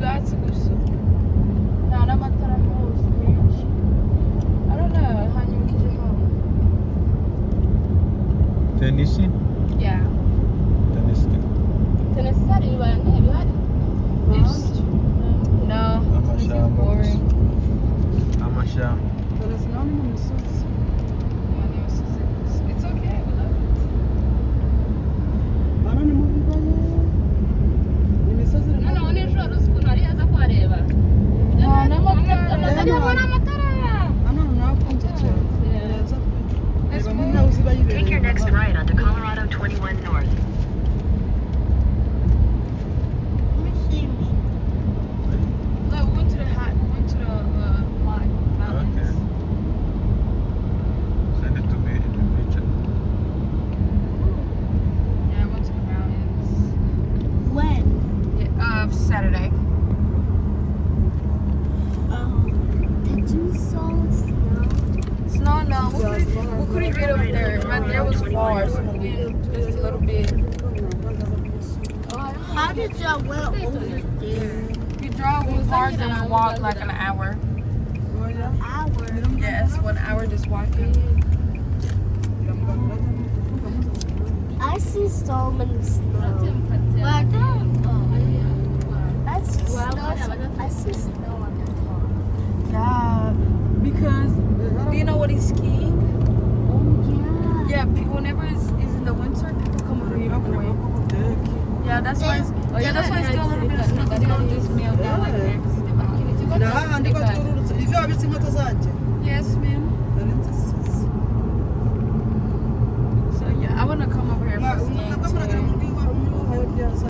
ubwatsi gusa nta n'amatara hose menshi arona hanyumikije hano Tennessee? yeah Tennessee. Tennessee hari ibibaya nk'ibi hari? no it's Amashamba boring gusa. Amashamba. Tennessee naho ni mu misozi. it's okay we love it Hano ni mu bibaya. Imisozi iri Noneho nijoro uzi ukuntu ari heza kuhareba. nta n'amatara Harimo n'amatara. hano nakunze cyane. Neza pe. Reba nk'intaho ziba yibereye. Take your next right onto Colorado 21 North. no we went to the mountains Okay. Send it to me in the picture. yeah I went to the mountains When? yeah, Saturday Did you saw snow? no we couldn't get up there right there was far so we went just a little bit How did y'all went over there? we drove we parked and we walked like an hour Hour. yes 1 hour just walking I see so many snow. But I don't. I see snow. I see snow on the car. yeah because do you know what is skiing Oh yeah. yeah whenever it's in the winter people come over here anyway yeah that's why it's still a little bit of snow because you don't just melt down like that 'cause it's different. Ni hahandi ko twururutse. Ivyo wabitse inkweto zanjye. Yes, ma'am. Nari nzisize. So yeah, I wanna come over here for skiing Nabwo muragana too. muri wa hayo byaza.